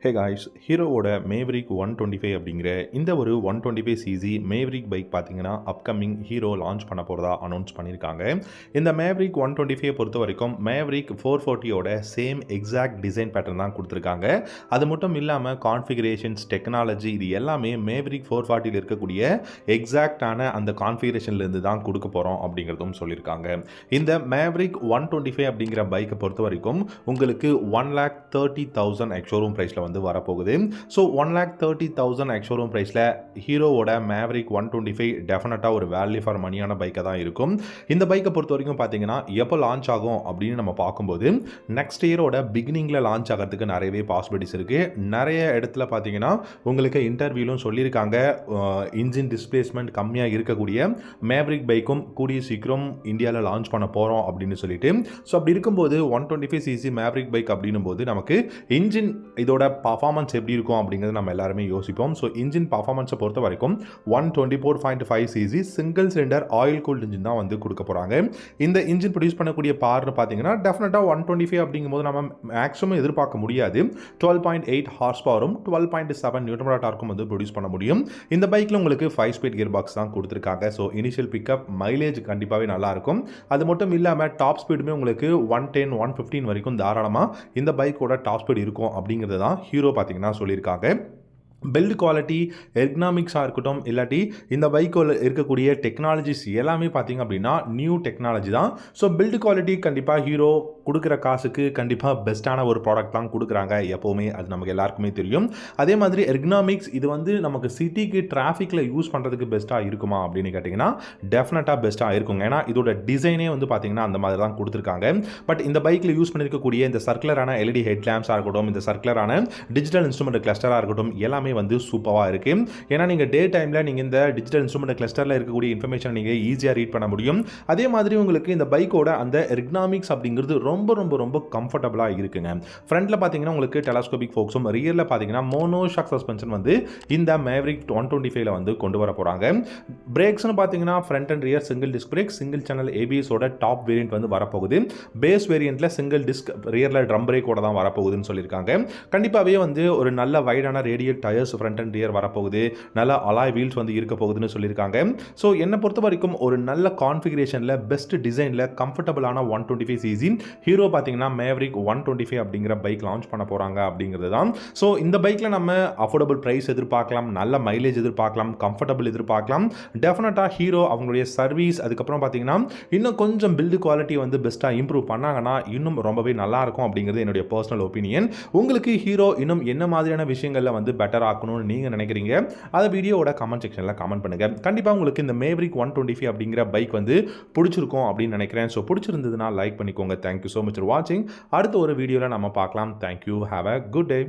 Hey guys, ஹீரோவோட Maverick 125 அப்படிங்கிற இந்த ஒரு 125cc மேவரிக் பைக் பார்த்தீங்கன்னா அப்கமிங் ஹீரோ லான்ச் பண்ண போகிறதா அனௌன்ஸ் பண்ணியிருக்காங்க. இந்த மேவரிக் 125 பொறுத்த வரைக்கும் மேவரிக் 440யோட சேம் எக்ஸாக்ட் டிசைன் பேட்டர்ன் தான் கொடுத்துருக்காங்க. அது மட்டும் இல்லாமல் கான்ஃபிகரேஷன்ஸ், டெக்னாலஜி இது எல்லாமே மேவரிக் 440யில் இருக்கக்கூடிய எக்ஸாக்டான அந்த கான்ஃபிகரேஷன்லேருந்து தான் கொடுக்க போகிறோம் அப்படிங்கிறதும் சொல்லியிருக்காங்க. இந்த மேவரிக் 125 அப்படிங்கிற பைக்கை பொறுத்த வரைக்கும் உங்களுக்கு 1,30,000 எக்ஸ்ஷோரூம் ப்ரைஸில் வந்து வரப்போகுது. ஸோ 1,30,000 எக்ஸ்ஷோரூம் ப்ரைஸில் ஹீரோவோட மேவரிக் 125 டெஃபினட்டாக ஒரு வேல்யூ ஃபார் மணியான பைக்காக தான் இருக்கும். இந்த பைக்கை பொறுத்த வரைக்கும் பார்த்தீங்கன்னா எப்போ லான்ச் ஆகும் அப்படின்னு நம்ம பார்க்கும்போது நெக்ஸ்ட் இயரோட பிகினிங்கில் லான்ச் ஆகிறதுக்கு நிறையவே பாசிபிலிட்டிஸ் இருக்குது. நிறைய இடத்துல பார்த்தீங்கன்னா உங்களுக்கு இன்டர்வியூலும் சொல்லியிருக்காங்க இன்ஜின் டிஸ்பிளேஸ்மெண்ட் கம்மியாக இருக்கக்கூடிய மேவரிக் பைக்கும் கூடிய சீக்கிரம் இந்தியாவில் லான்ச் பண்ண போகிறோம் அப்படின்னு சொல்லிட்டு. ஸோ அப்படி இருக்கும்போது 125cc மேவரிக் பைக் அப்படின்னும் போது நமக்கு இன்ஜின் இதோட பர்ஃபார்மன்ஸ் எப்படி இருக்கும் அப்படிங்கிறது நம்ம எல்லாருமே யோசிப்போம். ஸோ இன்ஜின் பர்ஃபார்மன்ஸை பொறுத்த வரைக்கும் 124.5cc single cylinder oil cooled engine தான் வந்து கொடுக்க போகிறாங்க. இந்த இன்ஜின் ப்ரொடியூஸ் பண்ணக்கூடிய பவர்னு பார்த்தீங்கன்னா டெஃபினட்டாக 125 அப்படிங்கும்போது நம்ம மேக்ஸிமம் எதிர்பார்க்க முடியாது. 12.8 ஹார்ஸ் பவரும் 12.7 நியூட்டன் மீட்டர் டார்க்கும் வந்து ப்ரொடியூஸ் பண்ண முடியும். இந்த பைக்கில் உங்களுக்கு 5 ஸ்பீட் கியர் பாக்ஸ் தான் கொடுத்துருக்காங்க. ஸோ இனிஷியல் பிக்கப் மைலேஜ் கண்டிப்பாகவே நல்லாயிருக்கும். அது மட்டும் இல்லாமல் டாப் ஸ்பீடுமே உங்களுக்கு 110 115 வரைக்கும் தாராளமாக இந்த பைக்கோட டாப் ஸ்பீட் இருக்கும் அப்படிங்கிறது தான் ஹீரோ பார்த்தீங்கன்னா சொல்லியிருக்காங்க. பில்ட் குவாலிட்டி, எர்கனாமிக்ஸாக இருக்கட்டும், இல்லாட்டி இந்த பைக்கில் இருக்கக்கூடிய டெக்னாலஜிஸ் எல்லாமே பார்த்திங்க அப்படின்னா நியூ டெக்னாலஜி தான். ஸோ பில்ட் குவாலிட்டி கண்டிப்பாக ஹீரோ கொடுக்குற காசுக்கு கண்டிப்பாக பெஸ்ட்டான ஒரு ப்ராடக்ட் தான் கொடுக்குறாங்க எப்போவுமே, அது நமக்கு எல்லாருக்குமே தெரியும். அதே மாதிரி எர்கனாமிக்ஸ் இது வந்து நமக்கு சிட்டிக்கு டிராஃபிக்கில் யூஸ் பண்ணுறதுக்கு பெஸ்ட்டாக இருக்குமா அப்படின்னு கேட்டிங்கன்னா டெஃபினட்டாக பெஸ்ட்டாக இருக்குங்க. ஏன்னா இதோட டிசைனே வந்து பார்த்திங்கன்னா அந்த மாதிரி தான் கொடுத்துருக்காங்க. பட் இந்த பைக்கில் யூஸ் பண்ணியிருக்கக்கூடிய இந்த சர்க்குலரான எல்இடி ஹெட் லேம்ப்ஸாக இருக்கட்டும், இந்த சர்க்குலரான டிஜிட்டல் இன்ஸ்ட்ருமெண்ட் கிளஸ்டராக இருக்கட்டும் எல்லாமே வந்து சூப்பராக இருக்கு. ஏன்னா நீங்கள் டே டைமில் நீங்கள் இந்த டிஜிட்டல் இன்ஸ்ட்ருமெண்ட் கிளஸ்டரில் இருக்கக்கூடிய இன்ஃபர்மேஷன் நீங்கள் ஈஸியாக ரீட் பண்ண முடியும். அதே மாதிரி உங்களுக்கு இந்த பைக்கோட அந்த எர்கனாமிக்ஸ் அப்படிங்கிறது ரொம்ப ரொம்ப ரொம்ப கம்ஃபர்டபுளாக இருக்குங்க. ஃப்ரண்ட்டில் பார்த்தீங்கன்னா உங்களுக்கு டெலஸ்கோபிக் ஃபோக்ஸும், ரியரில் பார்த்தீங்கன்னா மோனோ ஷாக் சஸ்பென்ஷன் வந்து இந்த மேவரிக் 125ல வந்து கொண்டு வர போகிறாங்க. பிரேக்ஸ்னு பார்த்தீங்கன்னா front and rear single disc brake, single channel ஏபிஎஸோட டாப் வேரியன்ட் வந்து வரப்போகுது. பேஸ் வேரியண்ட்டில் சிங்கிள் டிஸ்க் ரியரில் ட்ரம் பிரேக்கோட தான் வரப்போகுதுன்னு சொல்லியிருக்காங்க. கண்டிப்பாகவே வந்து ஒரு நல்ல வைடான radial tyres front and rear வரப்போகுது. நல்ல அலாய் வீல்ஸ் வந்து இருக்க போகுதுன்னு சொல்லியிருக்காங்க. ஸோ என்னை பொறுத்த வரைக்கும் ஒரு நல்ல கான்ஃபிகரேஷனில் பெஸ்ட் டிசைனில் கம்ஃபர்டபுளான 125cc ஹீரோ பார்த்தீங்கன்னா மேவரிக் 125 அப்படிங்கிற பைக் லான்ச் பண்ண போகிறாங்க அப்படிங்கிறது தான். ஸோ இந்த பைக்கில் நம்ம அஃபோர்டபுள் ப்ரைஸ் எதிர்பார்க்கலாம், நல்ல மைலேஜ் எதிர்பார்க்கலாம், கம்ஃபர்டபுள் எதிர்பார்க்கலாம். டெஃபினட்டாக ஹீரோ அவங்களுடைய சர்வீஸ் அதுக்கப்புறம் பார்த்தீங்கன்னா இன்னும் கொஞ்சம் பில்டு குவாலிட்டி வந்து பெஸ்ட்டாக இம்ப்ரூவ் பண்ணாங்கன்னா இன்னும் ரொம்பவே நல்லாயிருக்கும் அப்படிங்கிறது என்னுடைய பர்சனல் ஒப்பீனியன். உங்களுக்கு ஹீரோ இன்னும் என்ன மாதிரியான விஷயங்களில் வந்து பெட்டர் ஆக்கணும்னு நீங்கள் நினைக்கிறீங்க அதை வீடியோவோட கமெண்ட் செக்ஷனில் கமெண்ட் பண்ணுங்கள். கண்டிப்பாக உங்களுக்கு இந்த மேவரிக் 125 அப்படிங்கிற பைக் வந்து பிடிச்சிருக்கும் அப்படின்னு நினைக்கிறேன். ஸோ பிடிச்சிருந்ததுன்னா லைக் பண்ணிக்கோங்க. தேங்க்யூ ஸோ மச் ஃபார் வாட்சிங். அடுத்த ஒரு வீடியோவில் நம்ம பார்க்கலாம். Thank you. Have a good day.